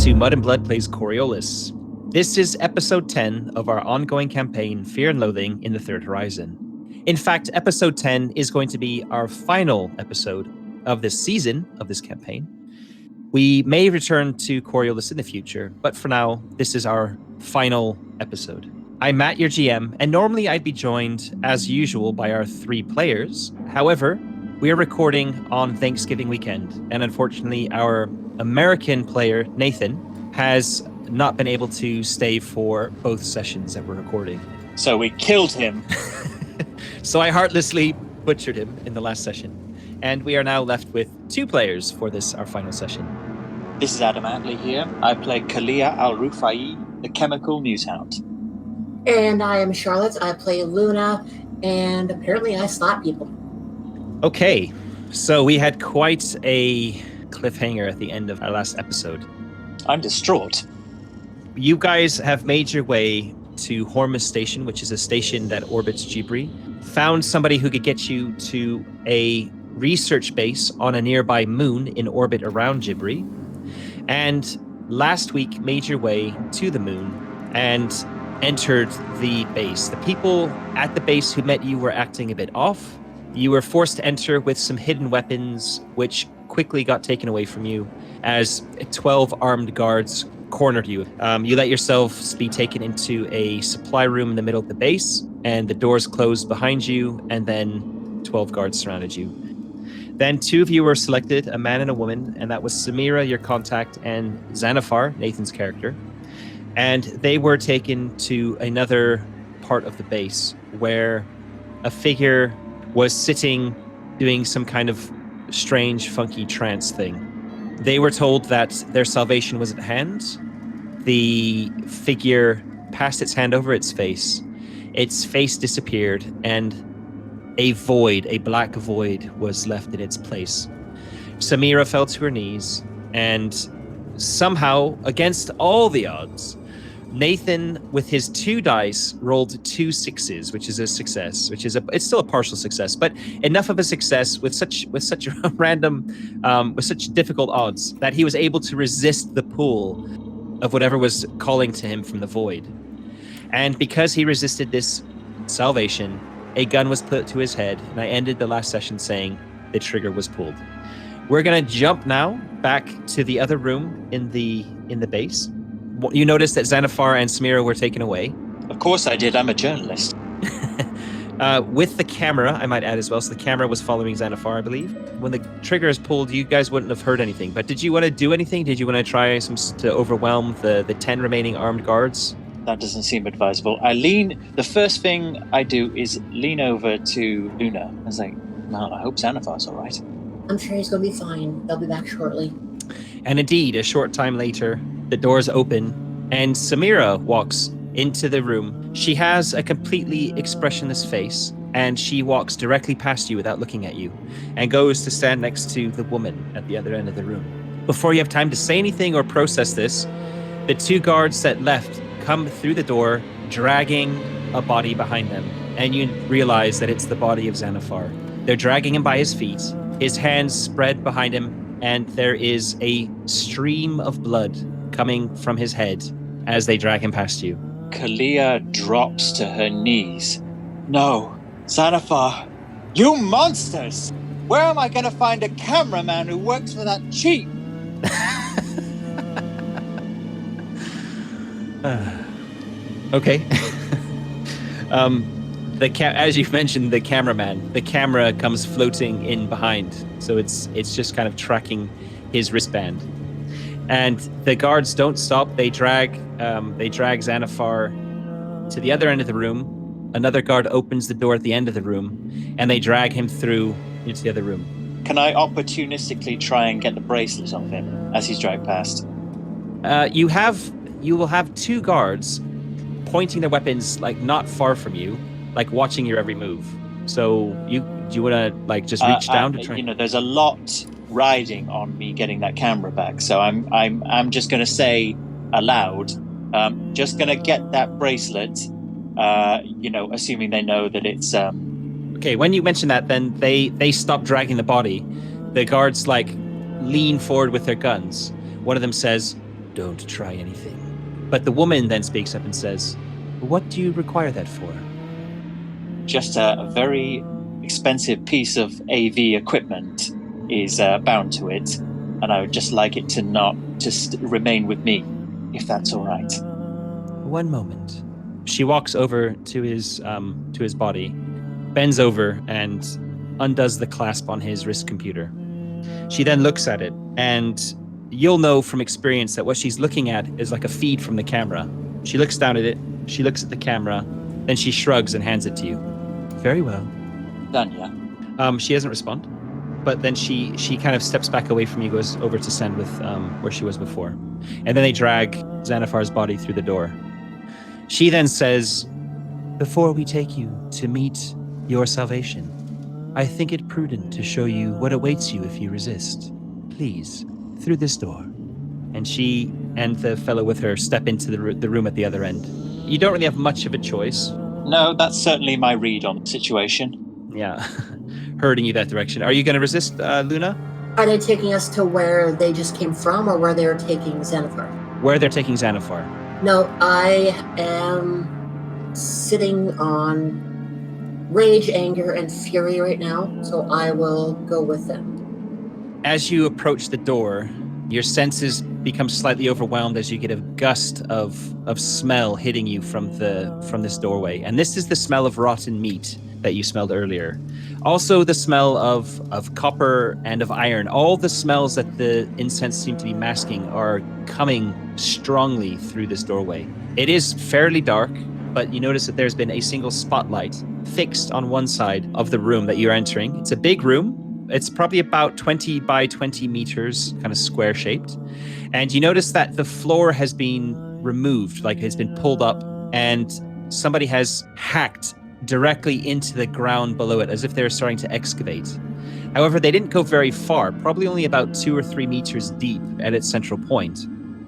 to Mud and Blood Plays Coriolis. This is episode 10 of our ongoing campaign, Fear and Loathing in the Third Horizon. In fact, episode 10 is going to be our final episode of this season, of this campaign. We may return to Coriolis in the future, but for now, this is our final episode. I'm Matt, your GM, and normally I'd be joined, as usual, by our 3 players. However, we are recording on Thanksgiving weekend, and unfortunately, our American player, Nathan, has not been able to stay for both sessions that we're recording. So we killed him. So I heartlessly butchered him in the last session. And we are now left with 2 players for this, our final session. This is Adam Atley here. I play Kalia Al-Rufai, the chemical newshound. And I am Charlotte. I play Luna, and apparently I slap people. Okay, so we had quite a cliffhanger at the end of our last episode. I'm distraught. You guys have made your way to Hormus Station, which is a station that orbits Jibri. Found somebody who could get you to a research base on a nearby moon in orbit around Jibri. And last week made your way to the moon and entered the base. The people at the base who met you were acting a bit off. You were forced to enter with some hidden weapons, which quickly got taken away from you as 12 armed guards cornered you. You let yourselves be taken into a supply room in the middle of the base, and the doors closed behind you, and then 12 guards surrounded you. Then 2 of you were selected, a man and a woman, and that was Samira, your contact, and Xanaphar, Nathan's character. And they were taken to another part of the base where a figure was sitting doing some kind of strange, funky trance thing. They were told that their salvation was at hand. The figure passed its hand over its face. Its face disappeared, and a void, a black void, was left in its place. Samira fell to her knees, and somehow, against all the odds, Nathan, with his 2 dice, rolled 2 6s, which is a success. It's still a partial success, but enough of a success with such random, with such difficult odds that he was able to resist the pull of whatever was calling to him from the void. And because he resisted this salvation, a gun was put to his head, and I ended the last session saying the trigger was pulled. We're gonna jump now back to the other room in the base. You noticed that Xanaphar and Samira were taken away. Of course I did. I'm a journalist. With the camera, I might add as well. So the camera was following Xanaphar, I believe. When the trigger is pulled, you guys wouldn't have heard anything. But did you want to do anything? Did you want to try to overwhelm the 10 remaining armed guards? That doesn't seem advisable. The first thing I do is lean over to Luna. I was like, well, I hope Xanaphar's all right. I'm sure he's going to be fine. They'll be back shortly. And indeed, a short time later, the doors open, and Samira walks into the room. She has a completely expressionless face, and she walks directly past you without looking at you, and goes to stand next to the woman at the other end of the room. Before you have time to say anything or process this, the 2 guards that left come through the door, dragging a body behind them, and you realize that it's the body of Xanaphar. They're dragging him by his feet, his hands spread behind him, and there is a stream of blood coming from his head as they drag him past you. Kalia drops to her knees. No, Xanaphar, you monsters! Where am I going to find a cameraman who works for that cheap? Okay. As you mentioned, the cameraman. The camera comes floating in behind, so it's just kind of tracking his wristband. And the guards don't stop. They drag Xanaphar to the other end of the room. Another guard opens the door at the end of the room, and they drag him through into the other room. Can I opportunistically try and get the bracelet off him as he's dragged past? You will have 2 guards pointing their weapons like not far from you, like watching your every move. So do you want to like just reach down to try? There's a lot riding on me getting that camera back, so I'm just going to say aloud, just going to get that bracelet. Assuming they know that it's. Okay, when you mention that, then they stop dragging the body. The guards lean forward with their guns. One of them says, Don't try anything. But the woman then speaks up and says, what do you require that for? Just a very expensive piece of AV equipment is bound to it, and I would just like it to not just remain with me, if that's all right. One moment. She walks over to his body, bends over, and undoes the clasp on his wrist computer. She then looks at it, and you'll know from experience that what she's looking at is like a feed from the camera. She looks down at it, she looks at the camera, then she shrugs and hands it to you. Very well. Done, yeah. She doesn't respond, but then she kind of steps back away from you, goes over to Sen with where she was before. And then they drag Xanathar's body through the door. She then says, before we take you to meet your salvation, I think it prudent to show you what awaits you if you resist. Please, through this door. And she and the fellow with her step into the room at the other end. You don't really have much of a choice. No, that's certainly my read on the situation. Yeah, herding you that direction. Are you going to resist, Luna? Are they taking us to where they just came from, or where they're taking Xanathar? Where they're taking Xanathar. No, I am sitting on rage, anger, and fury right now, so I will go with them. As you approach the door, your senses become slightly overwhelmed as you get a gust of smell hitting you from this doorway. And this is the smell of rotten meat that you smelled earlier. Also the smell of copper and of iron. All the smells that the incense seem to be masking are coming strongly through this doorway. It is fairly dark, but you notice that there's been a single spotlight fixed on one side of the room that you're entering. It's a big room. It's probably about 20 by 20 meters, kind of square shaped. And you notice that the floor has been removed, like it's been pulled up, and somebody has hacked directly into the ground below it as if they were starting to excavate. However, they didn't go very far, probably only about 2 or 3 meters deep at its central point.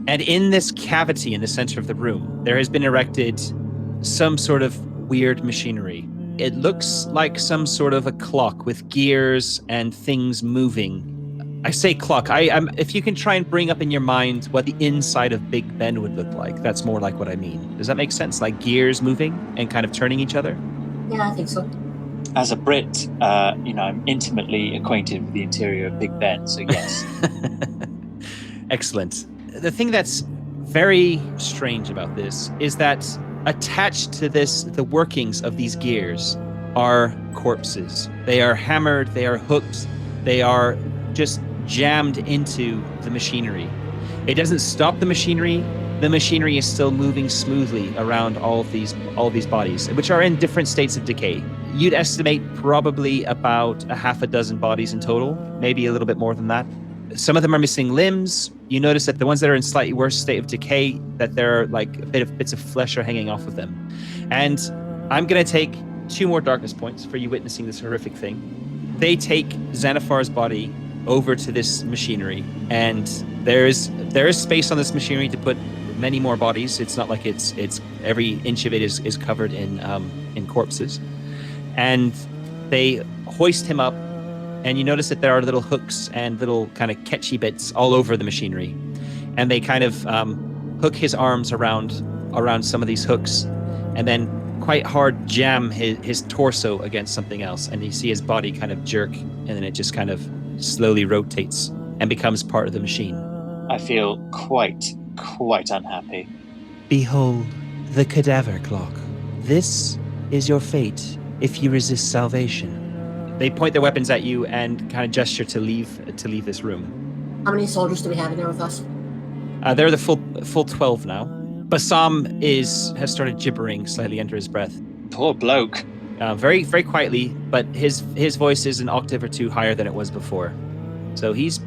And in this cavity in the center of the room, there has been erected some sort of weird machinery. It looks like some sort of a clock with gears and things moving. I say clock. If you can try and bring up in your mind what the inside of Big Ben would look like, that's more like what I mean. Does that make sense? Like gears moving and kind of turning each other? Yeah, I think so. As a Brit, I'm intimately acquainted with the interior of Big Ben, so yes. Excellent. The thing that's very strange about this is that attached to this, the workings of these gears are corpses. They are hammered, they are hooked, they are just jammed into the machinery. It doesn't stop the machinery. The machinery is still moving smoothly around all of these bodies, which are in different states of decay. You'd estimate probably about a half a dozen bodies in total, maybe a little bit more than that. Some of them are missing limbs. You notice that the ones that are in slightly worse state of decay, that there are like bits of flesh are hanging off of them. And I'm going to take 2 more darkness points for you witnessing this horrific thing. They take Xanathar's body over to this machinery, and there is space on this machinery to put many more bodies. It's not like it's every inch of it is covered in corpses. And they hoist him up, and you notice that there are little hooks and little kind of catchy bits all over the machinery. And they kind of hook his arms around some of these hooks, and then quite hard jam his torso against something else. And you see his body kind of jerk, and then it just kind of slowly rotates and becomes part of the machine. I feel quite unhappy. Behold the cadaver clock. This is your fate if you resist salvation. They point their weapons at you and kind of gesture to leave this room. How many soldiers do we have in there with us? They're the full 12 now. Bassam has started gibbering slightly under his breath. Poor bloke. Very, very quietly, but his voice is an octave or 2 higher than it was before. So he's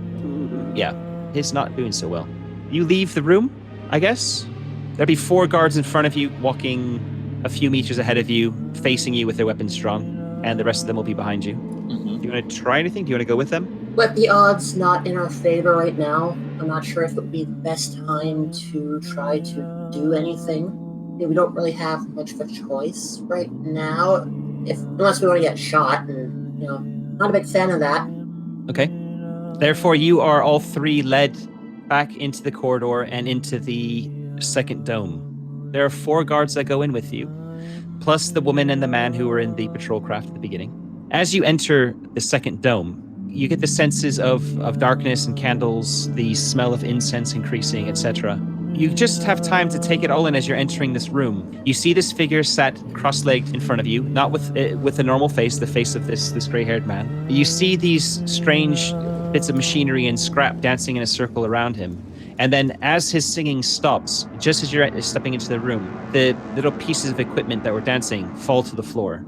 not doing so well. You leave the room, I guess. There'll be 4 guards in front of you, walking a few meters ahead of you, facing you with their weapons drawn, and the rest of them will be behind you. Mm-hmm. Do you want to try anything? Do you want to go with them? With the odds not in our favor right now, I'm not sure if it would be the best time to try to do anything. We don't really have much of a choice right now, unless we want to get shot, and not a big fan of that. Okay. Therefore, you are all 3 led back into the corridor and into the second dome. There are 4 guards that go in with you, plus the woman and the man who were in the patrol craft at the beginning. As you enter the second dome, you get the senses of darkness and candles, the smell of incense increasing, etc. You just have time to take it all in as you're entering this room. You see this figure sat cross-legged in front of you, not with a normal face, the face of this gray-haired man. You see these strange bits of machinery and scrap dancing in a circle around him. And then as his singing stops, just as you're stepping into the room, the little pieces of equipment that were dancing fall to the floor.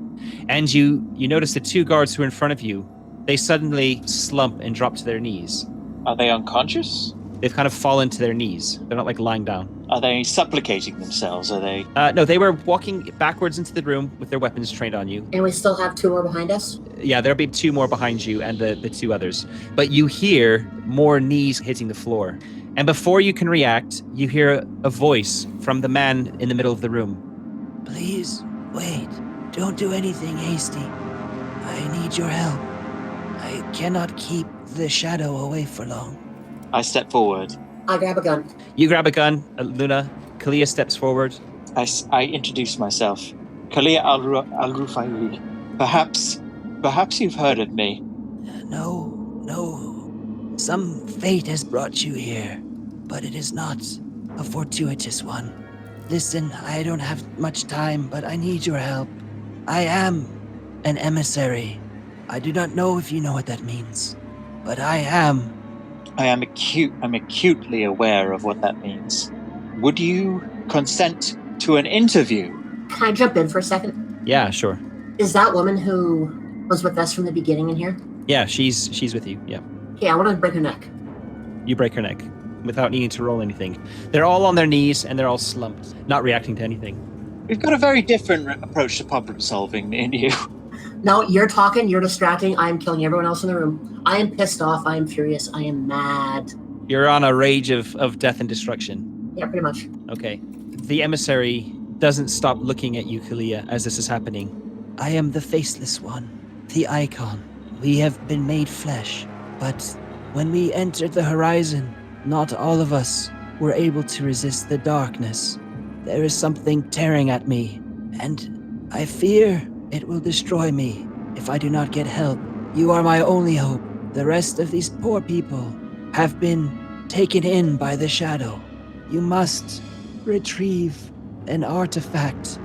And you notice the 2 guards who are in front of you, they suddenly slump and drop to their knees. Are they unconscious? They've kind of fallen to their knees. They're not like lying down. Are they supplicating themselves? Are they? No, they were walking backwards into the room with their weapons trained on you. And we still have 2 more behind us? Yeah, there'll be 2 more behind you and the 2 others. But you hear more knees hitting the floor. And before you can react, you hear a voice from the man in the middle of the room. Please, wait. Don't do anything hasty. I need your help. I cannot keep the shadow away for long. I step forward. I grab a gun. You grab a gun, Luna. Kalia steps forward. I introduce myself. Kalia al-Rufaili. Perhaps you've heard of me. No. Some fate has brought you here, but it is not a fortuitous one. Listen, I don't have much time, but I need your help. I am an emissary. I do not know if you know what that means, but I am. I'm acutely aware of what that means. Would you consent to an interview? Can I jump in for a second? Yeah, sure. Is that woman who was with us from the beginning in here? Yeah, she's with you, yeah. Okay, I want to break her neck. You break her neck without needing to roll anything. They're all on their knees and they're all slumped, not reacting to anything. We've got a very different approach to problem solving in you. No, you're talking, you're distracting, I am killing everyone else in the room. I am pissed off, I am furious, I am mad. You're on a rage of death and destruction. Yeah, pretty much. Okay. The emissary doesn't stop looking at you, Kalia, as this is happening. I am the faceless one, the icon. We have been made flesh, but when we entered the horizon, not all of us were able to resist the darkness. There is something tearing at me, and I fear it will destroy me if I do not get help. You are my only hope. The rest of these poor people have been taken in by the shadow. You must retrieve an artifact,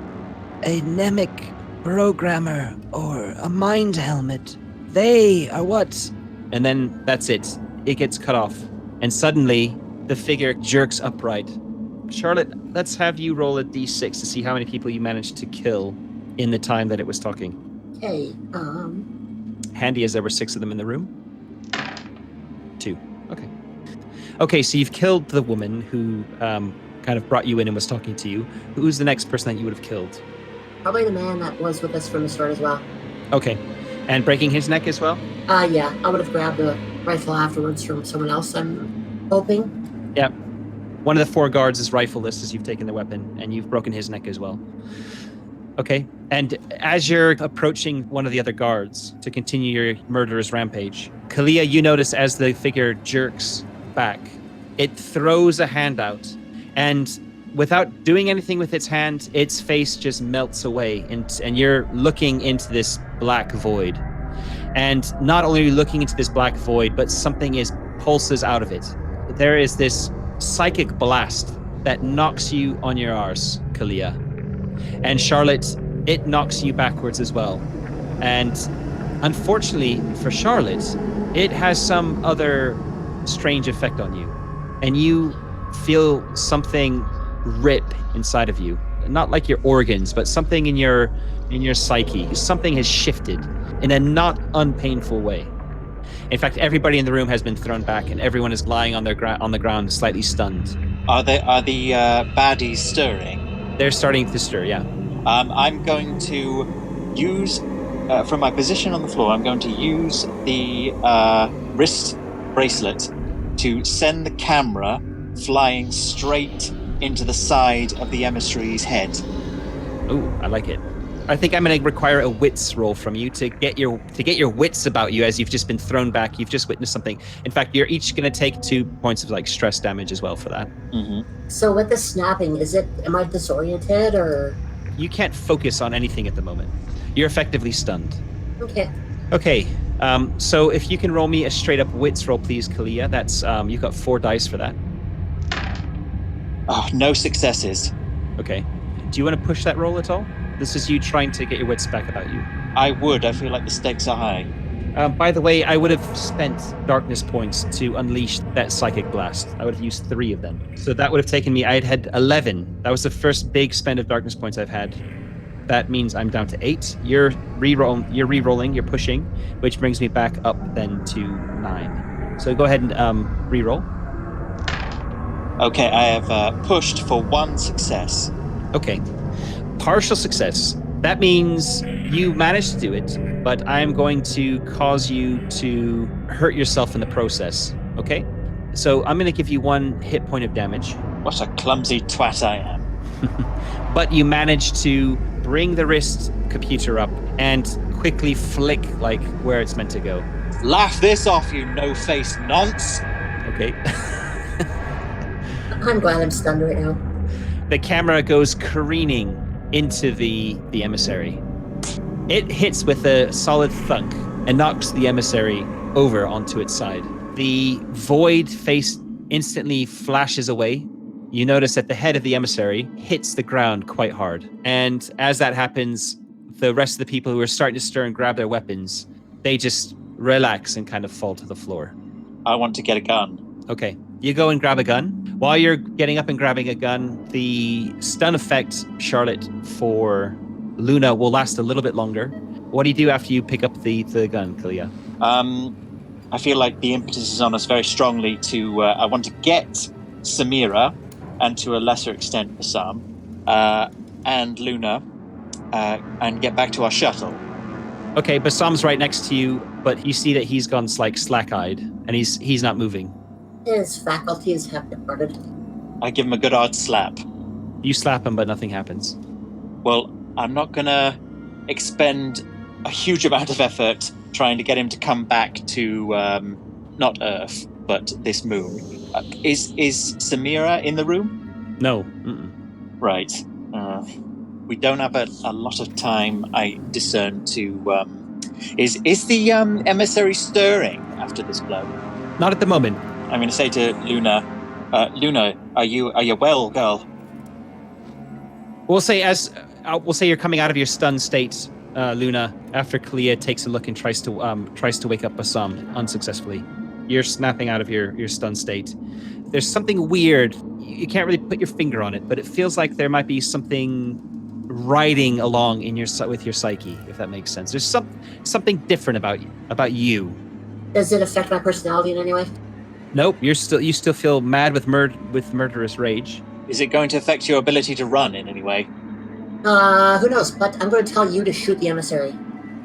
a mnemic programmer, or a mind helmet. They are what... And then that's it. It gets cut off. And suddenly, the figure jerks upright. Charlotte, let's have you roll a d6 to see how many people you managed to kill in the time that it was talking. Okay, Handy as there were 6 of them in the room. 2. Okay. Okay, so you've killed the woman who kind of brought you in and was talking to you. Who's the next person that you would have killed? probably the man that was with us from the start as well. Okay. And breaking his neck as well? Yeah, I would have grabbed a rifle afterwards from someone else, I'm hoping. Yeah. One of the 4 guards is rifleless as you've taken the weapon, and you've broken his neck as well. Okay. And as you're approaching one of the other guards to continue your murderous rampage, Kalia, you notice as the figure jerks back, it throws a hand out, and without doing anything with its hand, its face just melts away, and you're looking into this black void. And not only are you looking into this black void, but something pulses out of it. There is this psychic blast that knocks you on your arse, Kalia. And Charlotte, it knocks you backwards as well. And unfortunately for Charlotte, it has some other strange effect on you. And you feel something rip inside of you. Not like your organs, but something in your psyche. Something has shifted in a not unpainful way. In fact, everybody in the room has been thrown back, and everyone is lying on the ground, slightly stunned. Are the baddies stirring? They're starting to stir, yeah. I'm going to use, from my position on the floor, I'm going to use the wrist bracelet to send the camera flying straight into the side of the emissary's head. Ooh, I like it. I think I'm going to require a wits roll from you to get your wits about you as you've just been thrown back. You've just witnessed something. In fact, you're each going to take 2 points of like stress damage as well for that. Mm-hmm. So with the snapping, am I disoriented or? You can't focus on anything at the moment. You're effectively stunned. Okay. Okay. So if you can roll me a straight up wits roll, please, Kalia. That's you've got 4 dice for that. Oh, no successes. Okay. Do you want to push that roll at all? This is you trying to get your wits back about you. I would. I feel like the stakes are high. By the way, I would have spent darkness points to unleash that psychic blast. I would have used 3 of them. So that would have taken me, I had 11. That was the first big spend of darkness points I've had. That means I'm down to 8. You're re-rolling, you're pushing, which brings me back up then to 9. So go ahead and re-roll. Okay, I have pushed for 1 success. Okay. Partial success. That means you managed to do it, but I'm going to cause you to hurt yourself in the process. Okay? So I'm going to give you 1 hit point of damage. What a clumsy twat I am. But you managed to bring the wrist computer up and quickly flick like where it's meant to go. Laugh this off, you no-face nonce. Okay. I'm glad I'm stunned right now. The camera goes careening into the emissary. It hits with a solid thunk and knocks the emissary over onto its side. The void face instantly flashes away. You notice that the head of the emissary hits the ground quite hard. And as that happens, the rest of the people who are starting to stir and grab their weapons, they just relax and kind of fall to the floor. I want to get a gun. Okay, you go and grab a gun. While you're getting up and grabbing a gun, the stun effect, Charlotte, for Luna will last a little bit longer. What do you do after you pick up the gun, Kalia? I feel like the impetus is on us very strongly to... I want to get Samira, and to a lesser extent Bassam, and Luna, and get back to our shuttle. Okay, Bassam's right next to you, but you see that he's gone like slack-eyed, and he's not moving. His faculties have departed. I give him a good hard slap. You slap him, but nothing happens. Well, I'm not going to expend a huge amount of effort trying to get him to come back to, not Earth, but this moon. Is Samira in the room? No. Right. We don't have a lot of time, I discern, to... Is the emissary stirring after this blow? Not at the moment. I'm going to say to Luna, Luna, are you well, girl? We'll say you're coming out of your stunned state, Luna, after Kalia takes a look and tries to wake up Bassam unsuccessfully. You're snapping out of your stunned state. There's something weird. You can't really put your finger on it, but it feels like there might be something riding along with your psyche, if that makes sense. There's something different about you. Does it affect my personality in any way? Nope, you still feel mad with murderous rage. Is it going to affect your ability to run in any way? Who knows? But I'm going to tell you to shoot the emissary.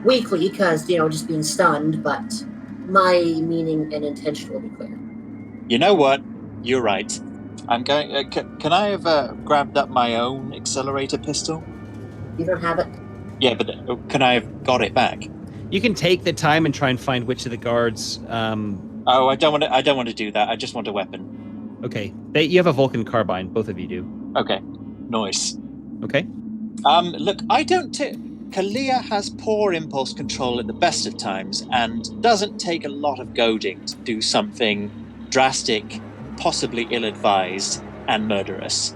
Weakly, because, just being stunned, but my meaning and intention will be clear. You know what? You're right. I'm going... can I have grabbed up my own accelerator pistol? You don't have it? Yeah, but can I have got it back? You can take the time and try and find which of the guards... Oh, I don't want to do that. I just want a weapon. Okay. You have a Vulcan carbine. Both of you do. Okay. Nice. Okay. Look, I don't... Kalia has poor impulse control at the best of times and doesn't take a lot of goading to do something drastic, possibly ill-advised, and murderous.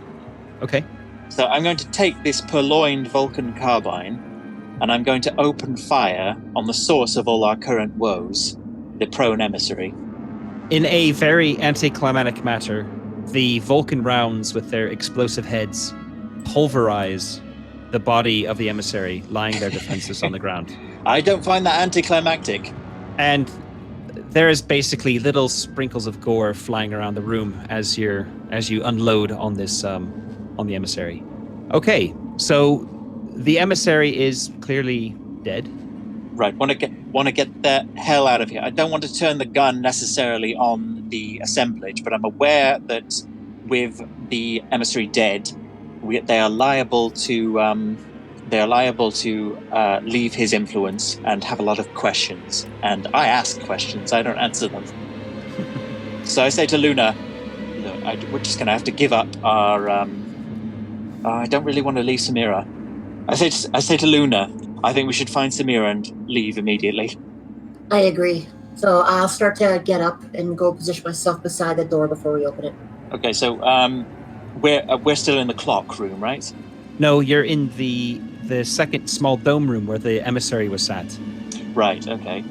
Okay. So I'm going to take this purloined Vulcan carbine and I'm going to open fire on the source of all our current woes, the prone emissary. In a very anticlimactic matter, the Vulcan rounds with their explosive heads pulverize the body of the emissary lying there defenseless on the ground. I don't find that anticlimactic. And there is basically little sprinkles of gore flying around the room as you unload on this on the emissary. Okay, so the emissary is clearly dead. Right, want to get the hell out of here. I don't want to turn the gun necessarily on the assemblage, but I'm aware that with the emissary dead, they are liable to they're liable to leave his influence and have a lot of questions. And I ask questions, I don't answer them. So I say to Luna, look, we're just going to have to give up our... I don't really want to leave Samira. I say to Luna, I think we should find Samira and leave immediately. I agree. So I'll start to get up and go position myself beside the door before we open it. Okay, so we're still in the clock room, right? No, you're in the second small dome room where the emissary was sat. Right. Okay.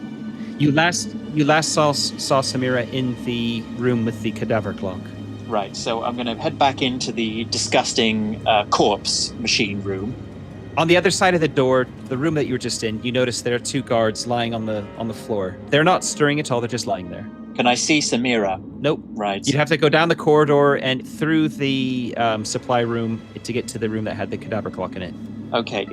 You last saw Samira in the room with the cadaver clock. Right. So I'm going to head back into the disgusting corpse machine room. On the other side of the door, the room that you were just in, you notice there are 2 guards lying on the floor. They're not stirring at all. They're just lying there. Can I see Samira? Nope. Right. You'd have to go down the corridor and through the supply room to get to the room that had the cadaver clock in it. Okay.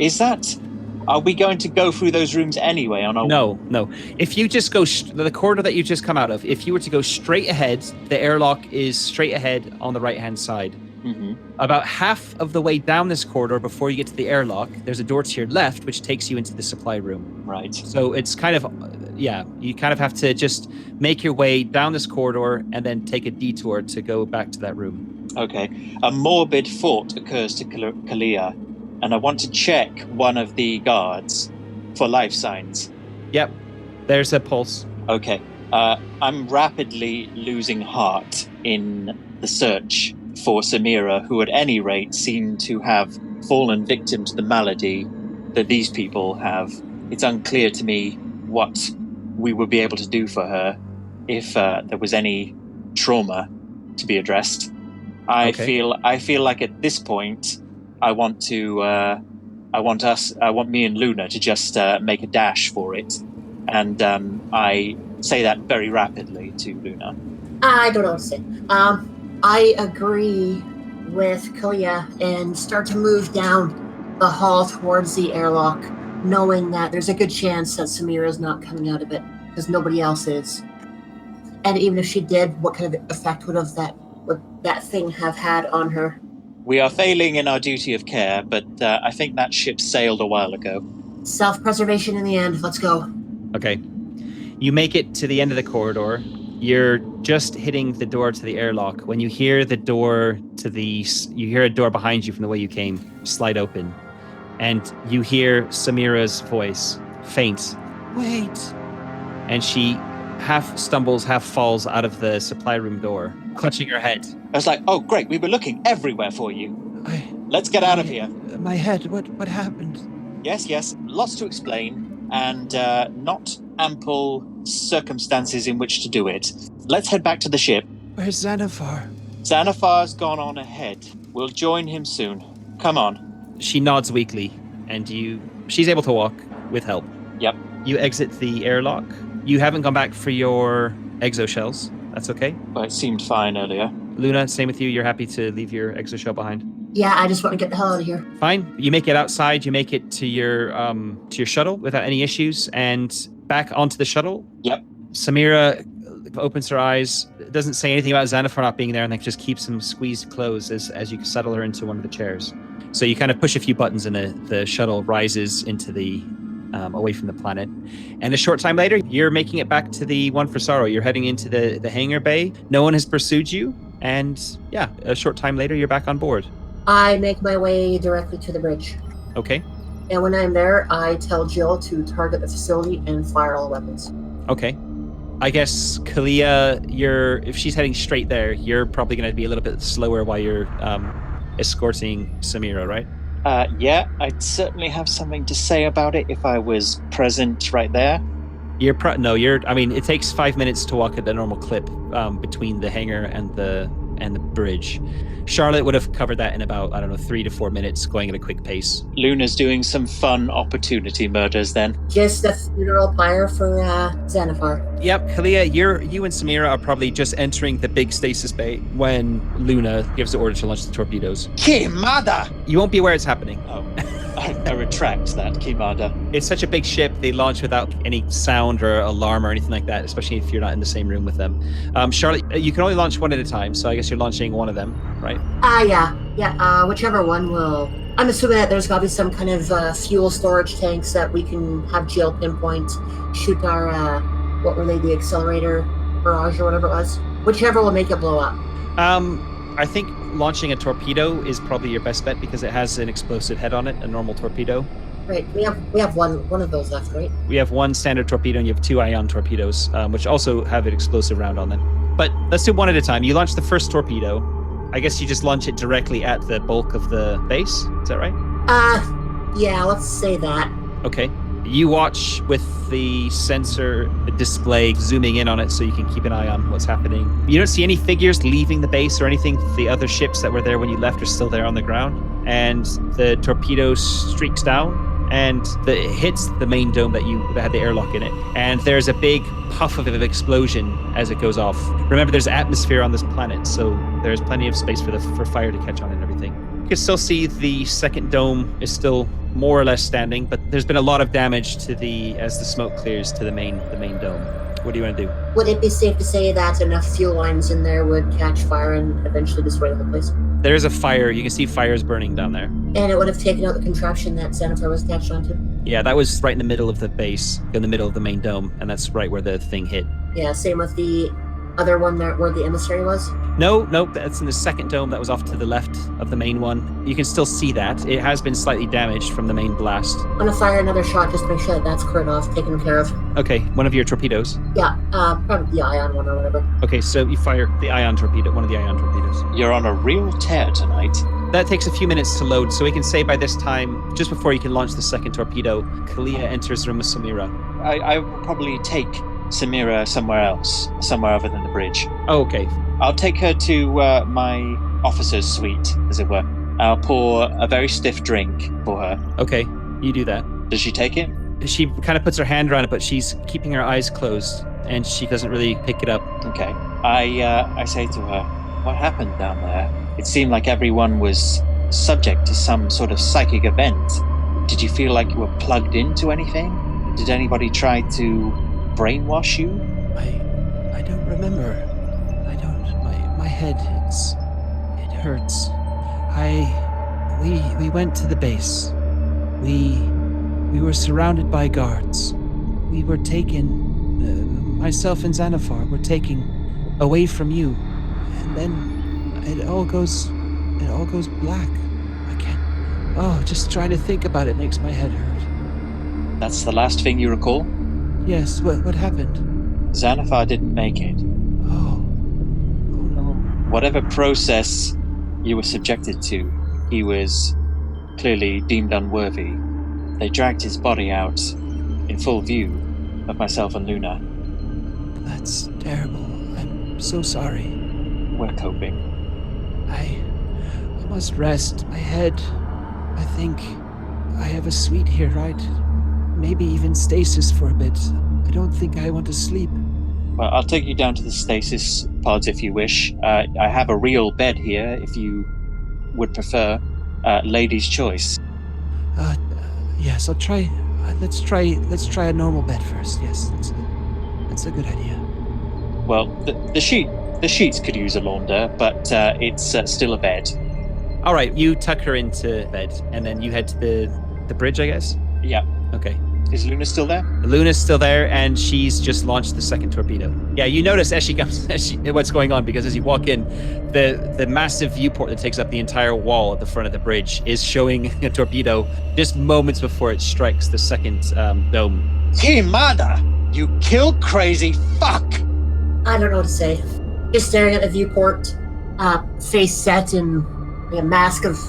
Are we going to go through those rooms anyway? No. If you just go the corridor that you just come out of, if you were to go straight ahead, the airlock is straight ahead on the right-hand side. Mm-hmm. About half of the way down this corridor before you get to the airlock, there's a door to your left which takes you into the supply room. Right. So it's kind of, you kind of have to just make your way down this corridor and then take a detour to go back to that room. Okay. A morbid thought occurs to Kalia, and I want to check one of the guards for life signs. Yep. There's a pulse. Okay. I'm rapidly losing heart in the search for Samira, who at any rate seem to have fallen victim to the malady that these people have. It's unclear to me what we would be able to do for her if there was any trauma to be addressed. I feel like at this point I want me and Luna to just make a dash for it. And I say that very rapidly to Luna. I don't know what to say. I agree with Kalia and start to move down the hall towards the airlock, knowing that there's a good chance that Samira is not coming out of it because nobody else is. And even if she did, what kind of effect would that thing have had on her? We are failing in our duty of care, but I think that ship sailed a while ago. Self-preservation in the end. Let's go. Okay. You make it to the end of the corridor. You're just hitting the door to the airlock when you hear a door behind you from the way you came slide open, and you hear Samira's voice, faint. Wait. And she half stumbles, half falls out of the supply room door, clutching her head. I was like, oh great, we were looking everywhere for you. Let's get out of here. My head, what happened? Yes, lots to explain, and not ample circumstances in which to do it. Let's head back to the ship. Where's Xanathar? Xanathar's gone on ahead. We'll join him soon. Come on. She nods weakly, and she's able to walk with help. Yep. You exit the airlock. You haven't gone back for your exoshells. That's okay. Well, it seemed fine earlier. Luna, same with you. You're happy to leave your exoshell behind? Yeah, I just want to get the hell out of here. Fine. You make it outside. You make it to your shuttle without any issues, and back onto the shuttle. Yep. Samira opens her eyes, doesn't say anything about Xanathar not being there, and just keeps him squeezed close as you settle her into one of the chairs. So you kind of push a few buttons, and the shuttle rises into the away from the planet. And a short time later, you're making it back to the One for Sorrow. You're heading into the hangar bay. No one has pursued you, and a short time later, you're back on board. I make my way directly to the bridge. Okay. And when I'm there, I tell Jill to target the facility and fire all weapons. Okay. I guess, Kalia, if she's heading straight there, you're probably going to be a little bit slower while you're escorting Samira, right? Yeah, I'd certainly have something to say about it if I was present right there. It takes 5 minutes to walk at the normal clip between the hangar and the bridge. Charlotte would have covered that in about, 3 to 4 minutes, going at a quick pace. Luna's doing some fun opportunity murders then. Just a funeral pyre for Xanathar. Yep, Kalia, you and Samira are probably just entering the big stasis bay when Luna gives the order to launch the torpedoes. Kimada! You won't be aware it's happening. Oh, I retract that, Kimada. It's such a big ship, they launch without any sound or alarm or anything like that, especially if you're not in the same room with them. Charlotte, you can only launch one at a time, so I guess you're launching one of them, right? Yeah. Whichever one will I'm assuming that there's got to be some kind of fuel storage tanks that we can have Jill pinpoint, shoot our, what were they, the accelerator barrage or whatever it was? Whichever will make it blow up. I think launching a torpedo is probably your best bet because it has an explosive head on it, a normal torpedo. Right, we have one of those left, right? We have one standard torpedo and you have 2 ion torpedoes, which also have an explosive round on them. But let's do one at a time. You launch the first torpedo. I guess you just launch it directly at the bulk of the base. Is that right? Yeah, let's say that. Okay. You watch with the sensor display zooming in on it so you can keep an eye on what's happening. You don't see any figures leaving the base or anything. The other ships that were there when you left are still there on the ground. And the torpedo streaks down and it hits the main dome that had the airlock in it. And there's a big puff of explosion as it goes off. Remember, there's atmosphere on this planet, so there's plenty of space for fire to catch on and everything. You can still see the second dome is still more or less standing, but there's been a lot of damage as the smoke clears to the main dome. What do you want to do? Would it be safe to say that enough fuel lines in there would catch fire and eventually destroy the whole place? There is a fire. You can see fires burning down there. And it would have taken out the contraption that Xanathar was attached onto? Yeah, that was right in the middle of the base, in the middle of the main dome, and that's right where the thing hit. Yeah, same with the other one there where the emissary was? No, that's in the second dome that was off to the left of the main one. You can still see that. It has been slightly damaged from the main blast. I'm gonna fire another shot just to make sure that that's cleared off, taken care of. Okay, one of your torpedoes. Yeah, probably the ion one or whatever. Okay, so you fire the ion torpedo, one of the ion torpedoes. You're on a real tear tonight. That takes a few minutes to load, so we can say by this time, just before you can launch the second torpedo, Kalia enters the room with Samira. I will probably take Samira somewhere else, somewhere other than the bridge. Oh, okay. I'll take her to my officer's suite, as it were. I'll pour a very stiff drink for her. Okay, you do that. Does she take it? She kind of puts her hand around it, but she's keeping her eyes closed, and she doesn't really pick it up. Okay. I say to her, what happened down there? It seemed like everyone was subject to some sort of psychic event. Did you feel like you were plugged into anything? Did anybody try to brainwash you? I don't remember. My head, it hurts. We went to the base. We were surrounded by guards. We were taken, myself and Xanathar were taken away from you. And then it all goes black. I can't, just trying to think about it makes my head hurt. That's the last thing you recall? Yes, what happened? Xanathar didn't make it. Oh no. Whatever process you were subjected to, he was clearly deemed unworthy. They dragged his body out in full view of myself and Luna. That's terrible. I'm so sorry. We're coping. I must rest. My head. I think I have a suite here, right? Maybe even stasis for a bit. I don't think I want to sleep. Well, I'll take you down to the stasis pods if you wish. I have a real bed here if you would prefer. Lady's choice. Yes, I'll try. Let's try a normal bed first. Yes, that's a good idea. Well, the sheets could use a launder, but it's still a bed. All right, you tuck her into bed, and then you head to the bridge, I guess? Yeah. Okay. Is Luna still there? Luna's still there, and she's just launched the second torpedo. Yeah, you notice as she comes, what's going on, because as you walk in, the massive viewport that takes up the entire wall at the front of the bridge is showing a torpedo just moments before it strikes the second dome. Kimada! You kill crazy fuck! I don't know what to say. Just staring at the viewport, face set in a mask of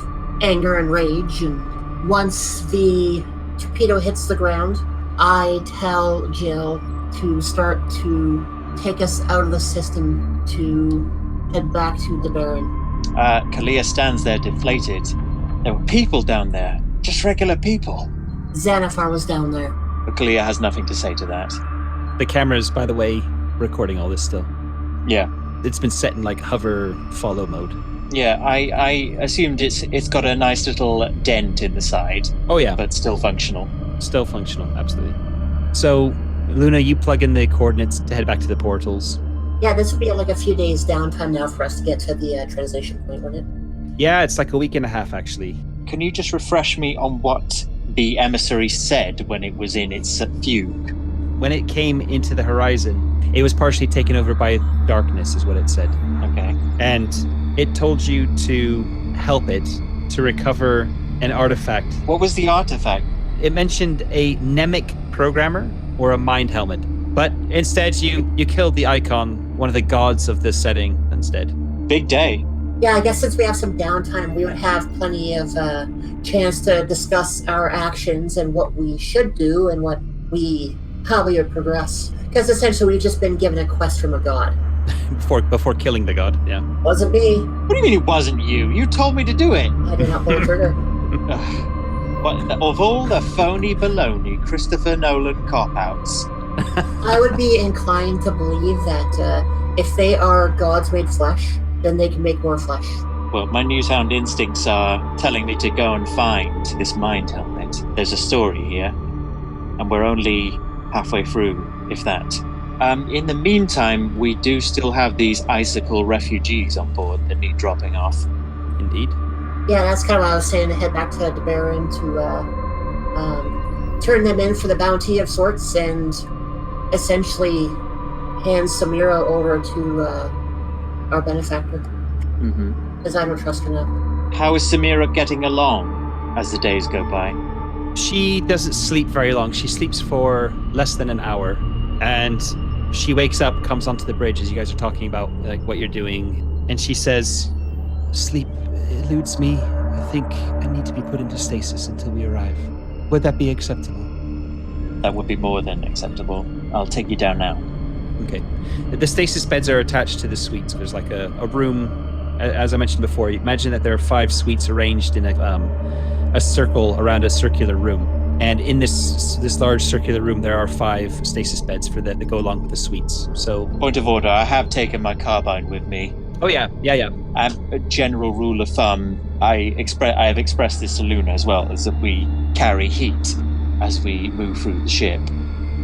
anger and rage, and once the torpedo hits the ground, I tell Jill to start to take us out of the system to head back to the Baron. Kalia stands there deflated. There were people down there. Just regular people. Xanathar was down there. But Kalia has nothing to say to that. The camera's, by the way, recording all this still. Yeah. It's been set in like hover follow mode. Yeah, I assumed it's got a nice little dent in the side. Oh yeah. But still functional. Still functional, absolutely. So, Luna, you plug in the coordinates to head back to the portals. Yeah, this would be like a few days downtime now for us to get to the translation point, wouldn't it? Yeah, it's like a week and a half, actually. can you just refresh me on what the emissary said when it was in its fugue? When it came into the horizon, it was partially taken over by darkness, is what it said. Okay. And it told you to help it to recover an artifact. What was the artifact? It mentioned a mnemic programmer or a mind helmet. But instead, you killed the icon, one of the gods of this setting, instead. Big day. Yeah, I guess since we have some downtime, we would have plenty of chance to discuss our actions and what we should do and how we would progress. Because essentially, we've just been given a quest from a god. before killing the god, yeah. Wasn't me. What do you mean it wasn't you? You told me to do it. I did not pull the trigger. Of all the phony baloney Christopher Nolan cop-outs. I would be inclined to believe that if they are gods made flesh, then they can make more flesh. Well, my newshound instincts are telling me to go and find this mind helmet. There's a story here, and we're only halfway through, if that. In the meantime, we do still have these icicle refugees on board that need dropping off. Indeed. Yeah, that's kind of what I was saying, to head back to Debaran to turn them in for the bounty of sorts and essentially hand Samira over to our benefactor. Because I don't trust her now. How is Samira getting along as the days go by? She doesn't sleep very long. She sleeps for less than an hour. And she wakes up, comes onto the bridge as you guys are talking about like what you're doing. And she says, Sleep eludes me. I think I need to be put into stasis until we arrive. Would that be acceptable? That would be more than acceptable. I'll take you down now. Okay. The stasis beds are attached to the suites. There's like a room, as I mentioned before. Imagine that there are 5 suites arranged in a circle around a circular room. And in this large circular room, there are 5 stasis beds that go along with the suites. So, Point of order, I have taken my carbine with me. oh yeah. A general rule of thumb, I have expressed this to Luna as well, is that we carry heat as we move through the ship.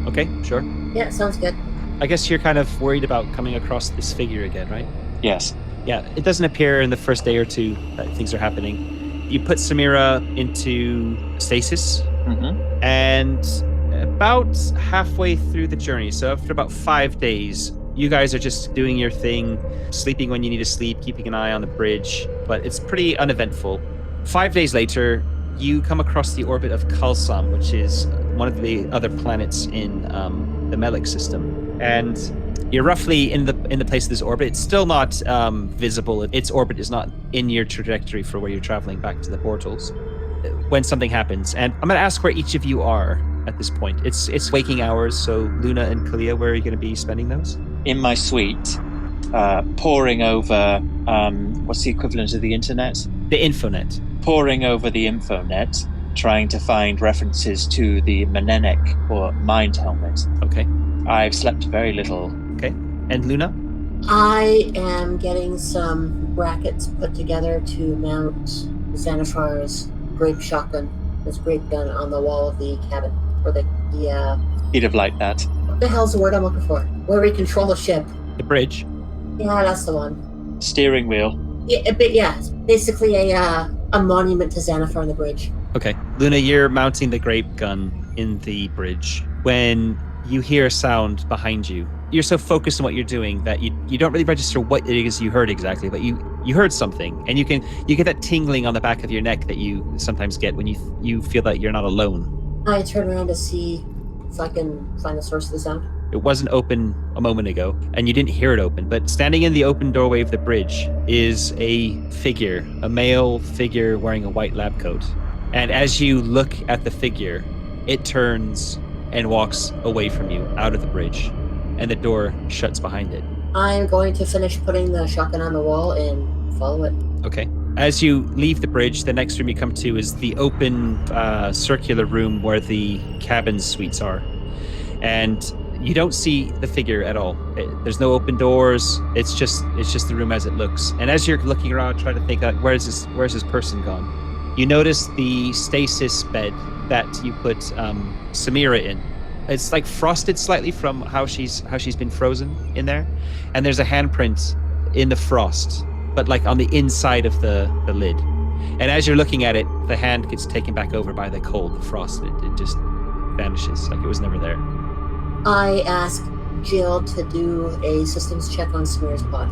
Okay, sure. Yeah, sounds good. I guess you're kind of worried about coming across this figure again, right? Yes. Yeah, it doesn't appear in the first day or two that things are happening. You put Samira into stasis, and about halfway through the journey, so after about 5 days, you guys are just doing your thing, sleeping when you need to sleep, keeping an eye on the bridge, but it's pretty uneventful. 5 days later, you come across the orbit of Kalsam, which is one of the other planets in the Melik system. And you're roughly in the place of this orbit. It's still not visible. Its orbit is not in your trajectory for where you're traveling back to the portals when something happens. And I'm going to ask where each of you are at this point. It's waking hours, so Luna and Kalia, where are you going to be spending those? In my suite, poring over, what's the equivalent of the internet? The Infonet. Poring over the Infonet, trying to find references to the Mnemic or mind helmet. Okay. I've slept very little. Okay. And Luna? I am getting some brackets put together to mount Xanathar's grape shotgun, this grape gun, on the wall of the cabin. Or the He'd have liked that. what the hell's the word I'm looking for? Where we control the ship. The bridge. Yeah, that's the one. Steering wheel. Yeah, but yeah, it's basically a monument to Xanathar on the bridge. Okay. Luna, you're mounting the grape gun in the bridge when you hear a sound behind you. You're so focused on what you're doing that you don't really register what it is you heard exactly, but you heard something, and you get that tingling on the back of your neck that you sometimes get when you feel that you're not alone. I turn around to see if I can find the source of the sound. It wasn't open a moment ago, and you didn't hear it open, but standing in the open doorway of the bridge is a figure, a male figure wearing a white lab coat. And as you look at the figure, it turns and walks away from you out of the bridge, and the door shuts behind it. I'm going to finish putting the shotgun on the wall and follow it. Okay. As you leave the bridge, the next room you come to is the open circular room where the cabin suites are. And you don't see the figure at all. There's no open doors. It's just the room as it looks. And as you're looking around, trying to think, where's this person gone? You notice the stasis bed that you put Samira in. It's like frosted slightly from how she's been frozen in there, and there's a handprint in the frost, but like on the inside of the lid. And as you're looking at it, the hand gets taken back over by the cold, the frost. It just vanishes like it was never there. I ask Jill to do a systems check on Smear's pod.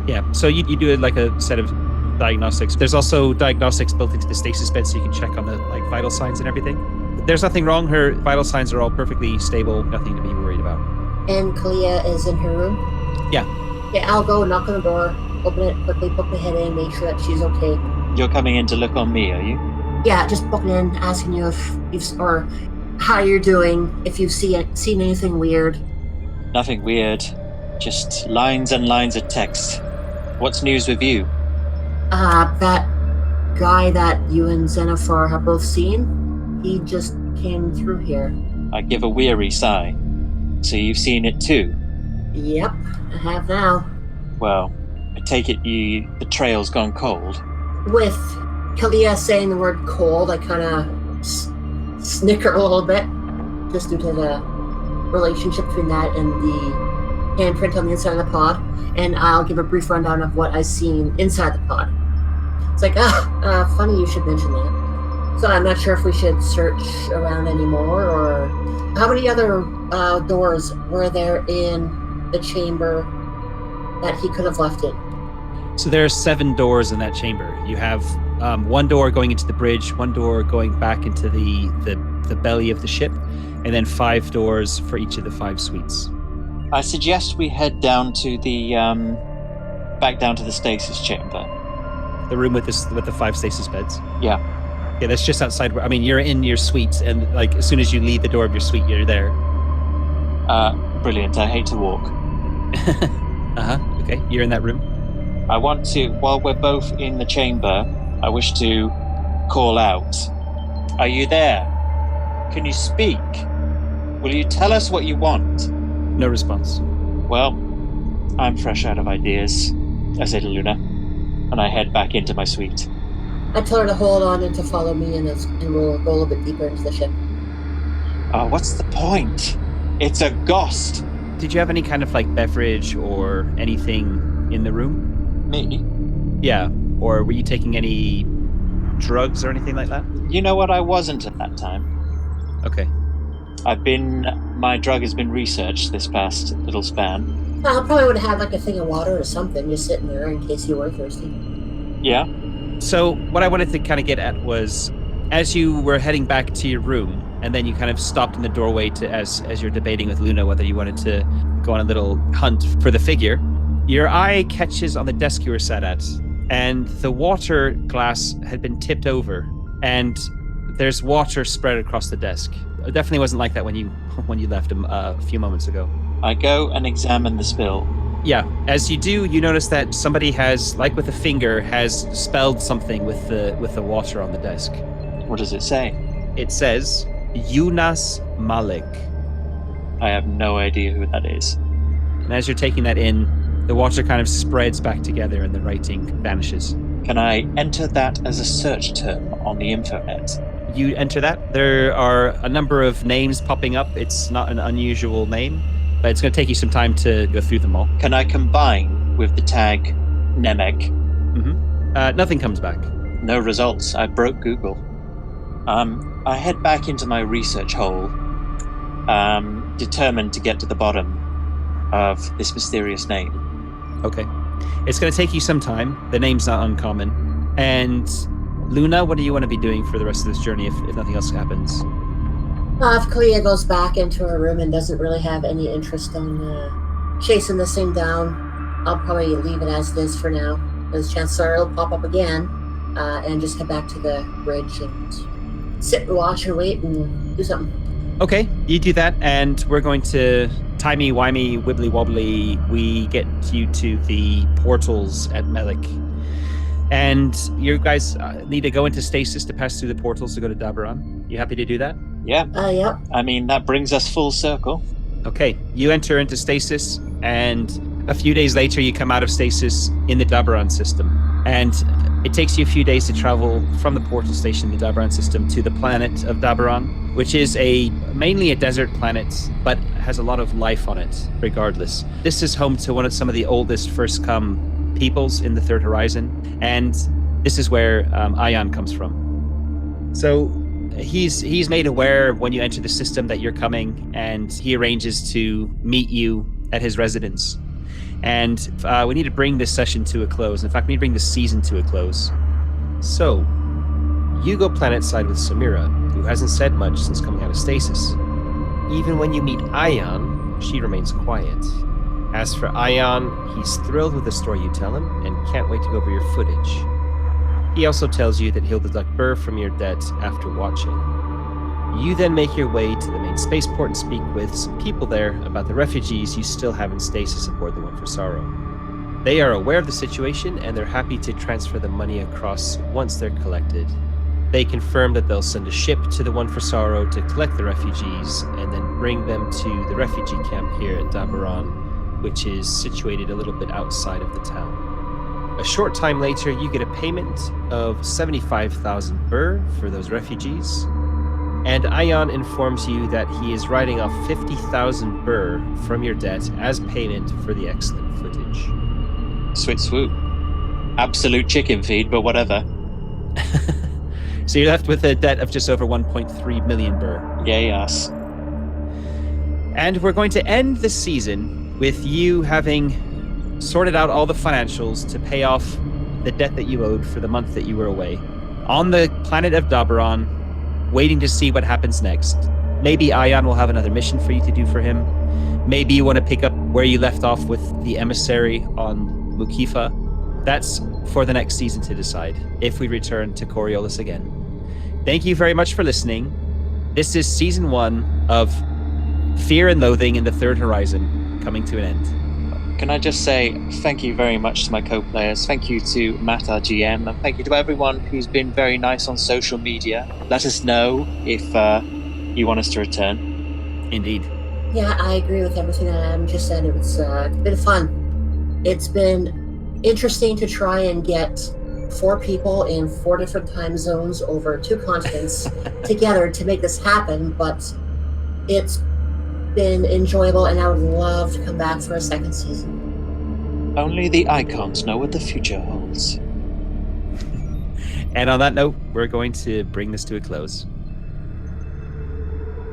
Yeah, so you do it like a set of diagnostics. There's also diagnostics built into the stasis bed, so you can check on the like vital signs and everything. There's nothing wrong. Her vital signs are all perfectly stable. Nothing to be worried about. And Kalia is in her room? Yeah. Yeah, I'll go knock on the door, open it quickly, poke my head in, make sure that she's okay. You're coming in to look on me, are you? Yeah, just poking in, asking you if you've, or how you're doing, if you've seen anything weird. Nothing weird. Just lines and lines of text. What's news with you? That guy that you and Xenophar have both seen, he just came through here. I give a weary sigh. So you've seen it too? Yep, I have now. Well, I take it the trail's gone cold. With Kalia saying the word cold, I kind of snicker a little bit, just due to the relationship between that and the handprint on the inside of the pod. And I'll give a brief rundown of what I've seen inside the pod. It's like, funny you should mention that. So I'm not sure if we should search around anymore, or how many other doors were there in the chamber that he could have left in? So there are 7 doors in that chamber. You have one door going into the bridge, one door going back into the belly of the ship, and then 5 doors for each of the 5 suites. I suggest we head down to the back down to the stasis chamber. The room with the 5 stasis beds. Yeah. Yeah, that's just outside. I mean, you're in your suite, and like as soon as you leave the door of your suite, you're there. Brilliant. I hate to walk. Okay, you're in that room. I want to, while we're both in the chamber, I wish to call out. Are you there? Can you speak? Will you tell us what you want? No response. Well, I'm fresh out of ideas, I say to Luna, and I head back into my suite. I tell her to hold on and to follow me, and we'll go a little bit deeper into the ship. What's the point? It's a ghost. Did you have any kind of like beverage or anything in the room? Me? Yeah. Or were you taking any drugs or anything like that? You know what? I wasn't at that time. Okay. My drug has been researched this past little span. I probably would have had like a thing of water or something just sitting there in case you were thirsty. Yeah? So what I wanted to kind of get at was, as you were heading back to your room, and then you kind of stopped in the doorway as you're debating with Luna whether you wanted to go on a little hunt for the figure, your eye catches on the desk you were sat at, and the water glass had been tipped over, and there's water spread across the desk. It definitely wasn't like that when you left a few moments ago. I go and examine the spill. Yeah, as you do, you notice that somebody has, like with a finger, has spelled something with the water on the desk. What does it say? It says, Yunas Malik. I have no idea who that is. And as you're taking that in, the water kind of spreads back together and the writing vanishes. Can I enter that as a search term on the infonet? You enter that. There are a number of names popping up. It's not an unusual name, but it's going to take you some time to go through them all. Can I combine with the tag Nemeg? Nothing comes back. No results. I broke Google. I head back into my research hole, determined to get to the bottom of this mysterious name. Okay. It's going to take you some time. The name's not uncommon. And Luna, what do you want to be doing for the rest of this journey if nothing else happens? If Kalia goes back into her room and doesn't really have any interest in chasing this thing down, I'll probably leave it as it is for now. There's a chance it'll pop up again, and just head back to the bridge and sit and watch and wait and do something. Okay, you do that, and we're going to timey-wimey, wibbly-wobbly. We get you to the portals at Melik. And you guys need to go into stasis to pass through the portals to go to Dabaran. You happy to do that? Yeah. Yep. I mean, that brings us full circle. Okay, you enter into stasis, and a few days later you come out of stasis in the Dabaran system. And it takes you a few days to travel from the portal station in the Dabaran system to the planet of Dabaran, which is mainly a desert planet, but has a lot of life on it, regardless. This is home to some of the oldest first-come peoples in the Third Horizon, and This is where Ion comes from. So he's made aware when you enter the system that you're coming, and he arranges to meet you at his residence. And we need to bring this session to a close. In fact, we need to bring this season to a close. So you go planetside with Samira, who hasn't said much since coming out of stasis. Even when you meet Ion, she remains quiet. As for Ion, he's thrilled with the story you tell him and can't wait to go over your footage. He also tells you that he'll deduct Burr from your debt after watching. You then make your way to the main spaceport and speak with some people there about the refugees you still have in stasis aboard the One for Sorrow. They are aware of the situation and they're happy to transfer the money across once they're collected. They confirm that they'll send a ship to the One for Sorrow to collect the refugees and then bring them to the refugee camp here at Dabaran, which is situated a little bit outside of the town. A short time later, you get a payment of 75,000 Burr for those refugees, and Ion informs you that he is writing off 50,000 Burr from your debt as payment for the excellent footage. Sweet swoop. Absolute chicken feed, but whatever. So you're left with a debt of just over 1.3 million Burr. Yay us. And we're going to end the season with you having sorted out all the financials to pay off the debt that you owed for the month that you were away. On the planet of Dabaran, waiting to see what happens next. Maybe Ion will have another mission for you to do for him. Maybe you want to pick up where you left off with the emissary on Mukifa. That's for the next season to decide, if we return to Coriolis again. Thank you very much for listening. This is season 1 of Fear and Loathing in the Third Horizon, coming to an end. Can I just say thank you very much to my co-players. Thank you to Matt, our GM, and thank you to everyone who's been very nice on social media. Let us know if you want us to return. Indeed. Yeah, I agree with everything that Adam just said. It's been fun. It's been interesting to try and get 4 people in 4 different time zones over 2 continents together to make this happen, but it's been enjoyable, and I would love to come back for a second season. Only the icons know what the future holds. And on that note, we're going to bring this to a close.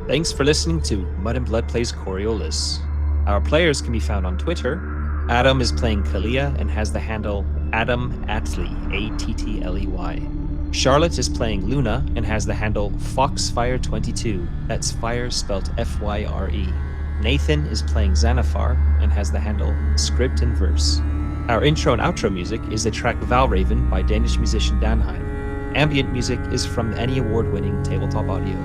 Thanks for listening to Mud and Blood Plays Coriolis. Our players can be found on Twitter. Adam is playing Kalia and has the handle Adam Attley, Attley. Charlotte is playing Luna and has the handle Foxfire22. That's fire spelled Fyre. Nathan is playing Xanaphar and has the handle Script and Verse. Our intro and outro music is the track Valraven by Danish musician Danheim. Ambient music is from the Annie Award-winning Tabletop Audio.